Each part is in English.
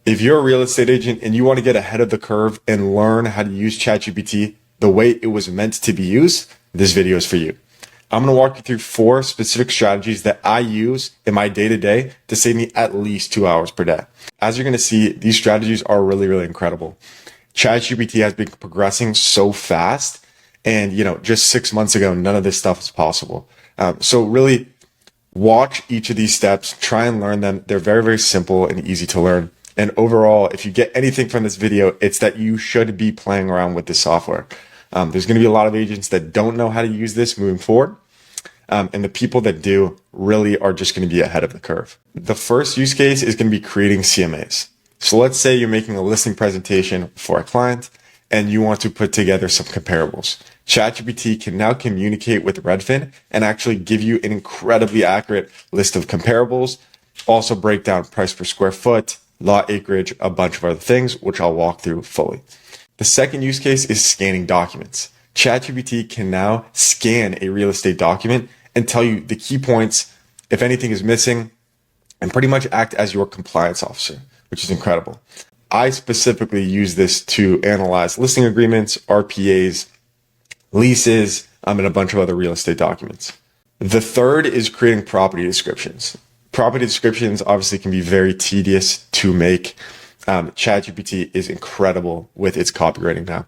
If you're a real estate agent and you want to get ahead of the curve and learn how to use ChatGPT the way it was meant to be used, this video is for you. I'm going to walk you through 4 specific strategies that I use in my day-to-day to save me at least 2 hours per day. As you're going to see, these strategies are really, really incredible. ChatGPT has been progressing so fast, and just 6 months ago, none of this stuff was possible. So really watch each of these steps, try and learn them. They're very, very simple and easy to learn. And overall, if you get anything from this video, it's that you should be playing around with this software. There's going to be a lot of agents that don't know how to use this moving forward. And the people that do really are just going to be ahead of the curve. The first use case is going to be creating CMAs. So let's say you're making a listing presentation for a client and you want to put together some comparables. ChatGPT can now communicate with Redfin and actually give you an incredibly accurate list of comparables, also break down price per square foot, lot acreage, a bunch of other things, which I'll walk through fully. The second use case is scanning documents. ChatGPT can now scan a real estate document and tell you the key points, if anything is missing, and pretty much act as your compliance officer, which is incredible. I specifically use this to analyze listing agreements, RPAs, leases, and a bunch of other real estate documents. The third is creating property descriptions. Property descriptions obviously can be very tedious to make. ChatGPT is incredible with its copywriting now.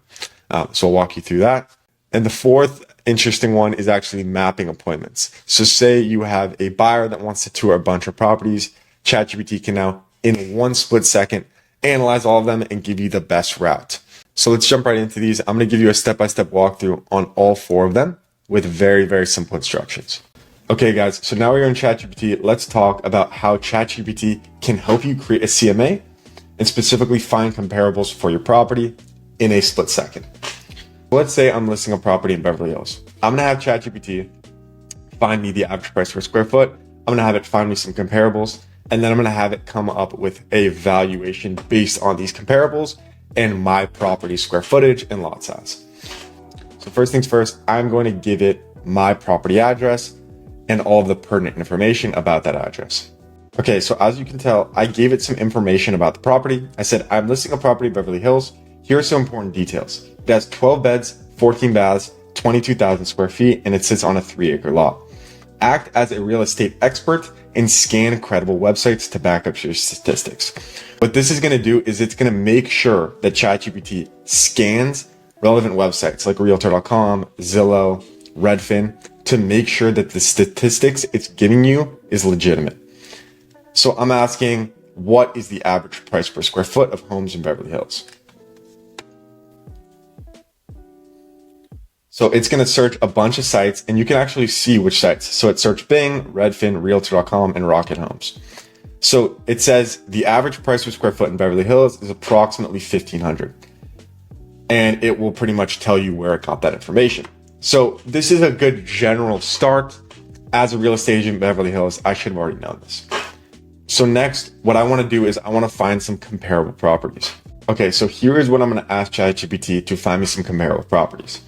So I'll walk you through that. And the fourth interesting one is actually mapping appointments. So say you have a buyer that wants to tour a bunch of properties. ChatGPT can now, in one split second, analyze all of them and give you the best route. So let's jump right into these. I'm going to give you a step-by-step walkthrough on all 4 of them with very, very simple instructions. Okay, guys, so now we're in ChatGPT. Let's talk about how ChatGPT can help you create a CMA and specifically find comparables for your property in a split second. Let's say I'm listing a property in Beverly Hills. I'm going to have ChatGPT find me the average price per square foot. I'm going to have it find me some comparables, and then I'm going to have it come up with a valuation based on these comparables and my property square footage and lot size. So first things first, I'm going to give it my property address and all of the pertinent information about that address. Okay, so as you can tell, I gave it some information about the property. I said, I'm listing a property in Beverly Hills. Here are some important details. It has 12 beds, 14 baths, 22,000 square feet, and it sits on a 3-acre lot. Act as a real estate expert and scan credible websites to back up your statistics. What this is going to do is it's going to make sure that ChatGPT scans relevant websites like Realtor.com, Zillow, Redfin to make sure that the statistics it's giving you is legitimate. So I'm asking, what is the average price per square foot of homes in Beverly Hills? So it's going to search a bunch of sites and you can actually see which sites. So it searched Bing, Redfin, Realtor.com, and Rocket Homes. So it says the average price per square foot in Beverly Hills is approximately $1,500. And it will pretty much tell you where it got that information. So this is a good general start. As a real estate agent in Beverly Hills, I should have already known this. So next, what I want to do is I want to find some comparable properties. Okay, so here is what I'm going to ask ChatGPT to find me some comparable properties.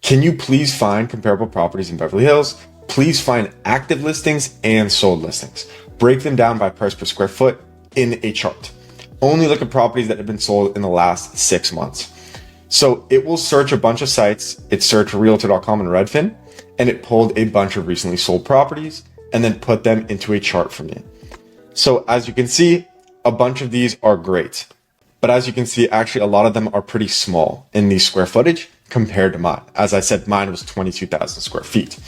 Can you please find comparable properties in Beverly Hills? Please find active listings and sold listings. Break them down by price per square foot in a chart. Only look at properties that have been sold in the last 6 months. So it will search a bunch of sites. It searched Realtor.com and Redfin, and it pulled a bunch of recently sold properties and then put them into a chart for me. So as you can see, a bunch of these are great. But as you can see, actually a lot of them are pretty small in the square footage compared to mine. As I said, mine was 22,000 square feet.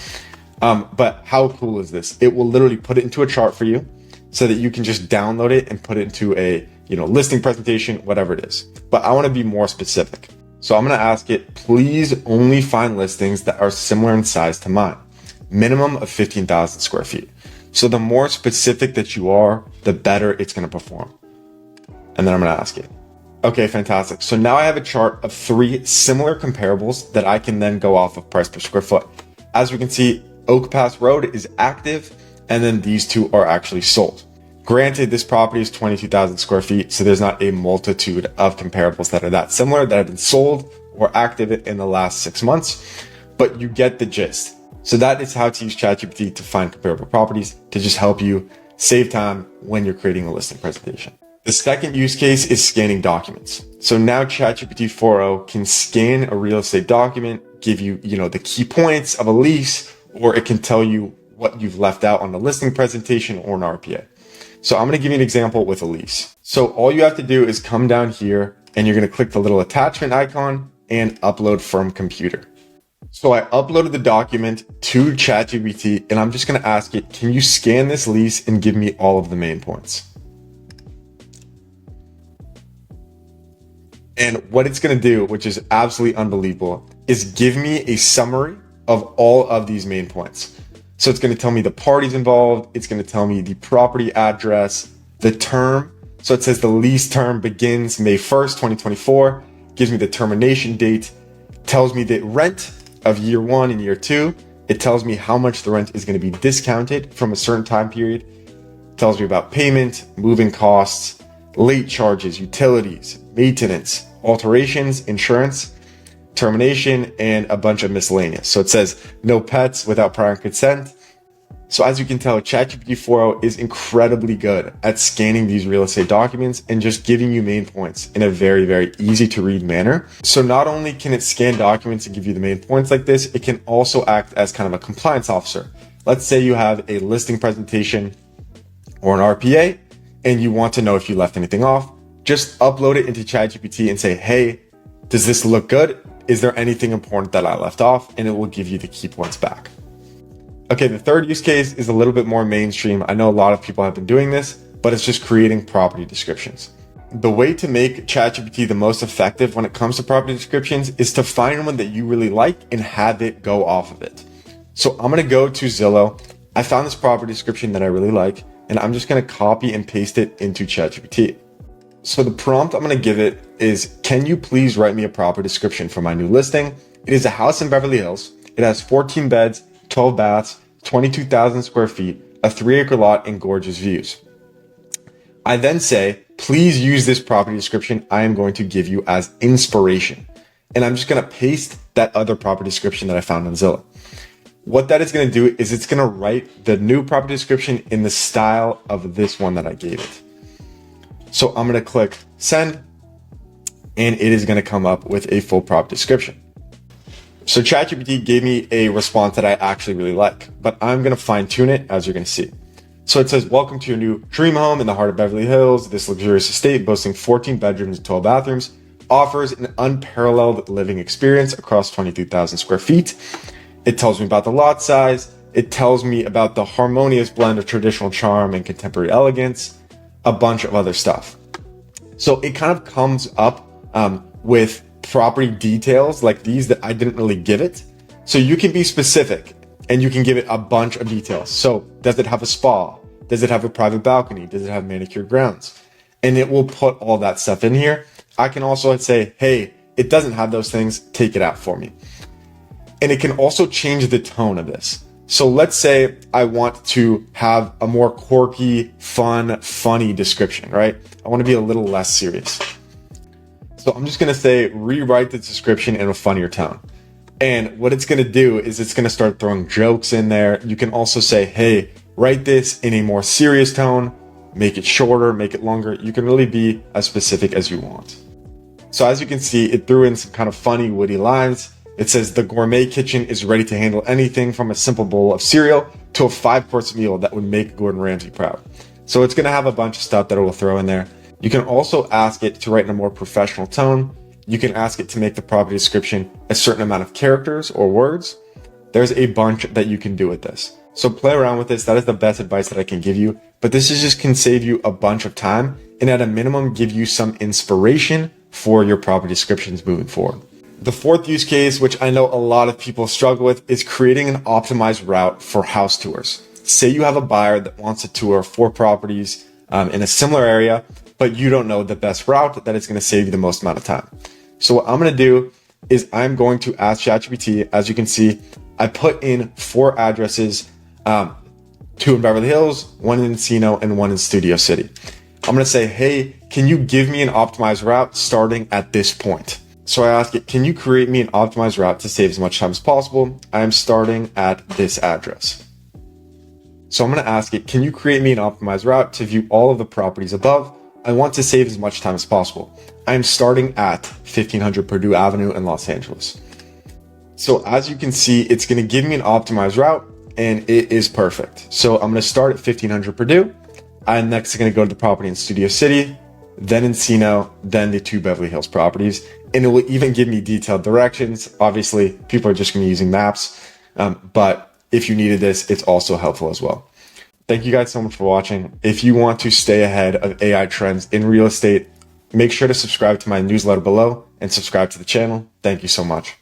But how cool is this? It will literally put it into a chart for you so that you can just download it and put it into a listing presentation, whatever it is. But I want to be more specific. So I'm going to ask it, please only find listings that are similar in size to mine, minimum of 15,000 square feet. So the more specific that you are, the better it's going to perform. And then I'm going to ask it. Okay, fantastic. So now I have a chart of 3 similar comparables that I can then go off of price per square foot. As we can see, Oak Pass Road is active, and then these 2 are actually sold. Granted, this property is 22,000 square feet, so there's not a multitude of comparables that are that similar that have been sold or active in the last 6 months, but you get the gist. So that is how to use ChatGPT to find comparable properties to just help you save time when you're creating a listing presentation. The second use case is scanning documents. So now ChatGPT 4.0 can scan a real estate document, give you, the key points of a lease, or it can tell you what you've left out on the listing presentation or an RPA. So I'm going to give you an example with a lease. So all you have to do is come down here and you're going to click the little attachment icon and upload from computer. So I uploaded the document to ChatGPT and I'm just going to ask it, can you scan this lease and give me all of the main points? And what it's going to do, which is absolutely unbelievable, is give me a summary of all of these main points. So it's going to tell me the parties involved. It's going to tell me the property address, the term. So it says the lease term begins May 1st, 2024, gives me the termination date, tells me the rent of year 1 and year 2. It tells me how much the rent is going to be discounted from a certain time period. It tells me about payment, moving costs, late charges, utilities, maintenance, alterations, insurance, termination, and a bunch of miscellaneous. So it says no pets without prior consent. So as you can tell, ChatGPT 4.0 is incredibly good at scanning these real estate documents and just giving you main points in a very, very easy to read manner. So not only can it scan documents and give you the main points like this, it can also act as kind of a compliance officer. Let's say you have a listing presentation or an RPA and you want to know if you left anything off. Just upload it into ChatGPT and say, hey, does this look good? Is there anything important that I left off? And it will give you the key points back. Okay, the third use case is a little bit more mainstream. I know a lot of people have been doing this, but it's just creating property descriptions. The way to make ChatGPT the most effective when it comes to property descriptions is to find one that you really like and have it go off of it. So I'm going to go to Zillow. I found this property description that I really like, and I'm just going to copy and paste it into ChatGPT. So the prompt I'm going to give it is, can you please write me a proper description for my new listing? It is a house in Beverly Hills. It has 14 beds, 12 baths, 22,000 square feet, a 3-acre lot, and gorgeous views. I then say, please use this property description I am going to give you as inspiration. And I'm just going to paste that other property description that I found on Zillow. What that is going to do is it's going to write the new property description in the style of this one that I gave it. So I'm going to click send, and it is going to come up with a full property description. So ChatGPT gave me a response that I actually really like, but I'm going to fine tune it as you're going to see. So it says, welcome to your new dream home in the heart of Beverly Hills. This luxurious estate boasting 14 bedrooms and 12 bathrooms offers an unparalleled living experience across 22,000 square feet. It tells me about the lot size. It tells me about the harmonious blend of traditional charm and contemporary elegance, a bunch of other stuff. So it kind of comes up with property details like these that I didn't really give it. So you can be specific and you can give it a bunch of details. So does it have a spa? Does it have a private balcony? Does it have manicured grounds? And it will put all that stuff in here. I can also say, hey, it doesn't have those things. Take it out for me. And it can also change the tone of this. So let's say I want to have a more quirky, fun, funny description, right? I want to be a little less serious. So I'm just going to say, rewrite the description in a funnier tone. And what it's going to do is it's going to start throwing jokes in there. You can also say, hey, write this in a more serious tone, make it shorter, make it longer. You can really be as specific as you want. So as you can see, it threw in some kind of funny, witty lines. It says the gourmet kitchen is ready to handle anything from a simple bowl of cereal to a 5-course meal that would make Gordon Ramsay proud. So it's going to have a bunch of stuff that it will throw in there. You can also ask it to write in a more professional tone. You can ask it to make the property description a certain amount of characters or words. There's a bunch that you can do with this. So play around with this. That is the best advice that I can give you. But this is just can save you a bunch of time and at a minimum give you some inspiration for your property descriptions moving forward. The fourth use case, which I know a lot of people struggle with, is creating an optimized route for house tours. Say you have a buyer that wants to tour 4 properties in a similar area, but you don't know the best route that is going to save you the most amount of time. So what I'm going to do is I'm going to ask ChatGPT. As you can see, I put in 4 addresses, 2 in Beverly Hills, 1 in Encino, and 1 in Studio City. I'm going to say, hey, can you give me an optimized route starting at this point? So I ask it, can you create me an optimized route to save as much time as possible? I am starting at this address. So I'm going to ask it, can you create me an optimized route to view all of the properties above I want to save as much time as possible. I'm starting at 1500 Purdue Avenue in Los Angeles. So as you can see, it's going to give me an optimized route, and it is perfect. So I'm going to start at 1500 Purdue. I'm next going to go to the property in Studio City, then Encino, then the 2 Beverly Hills properties. And it will even give me detailed directions. Obviously, people are just going to be using maps. But if you needed this, it's also helpful as well. Thank you guys so much for watching. If you want to stay ahead of AI trends in real estate, make sure to subscribe to my newsletter below and subscribe to the channel. Thank you so much.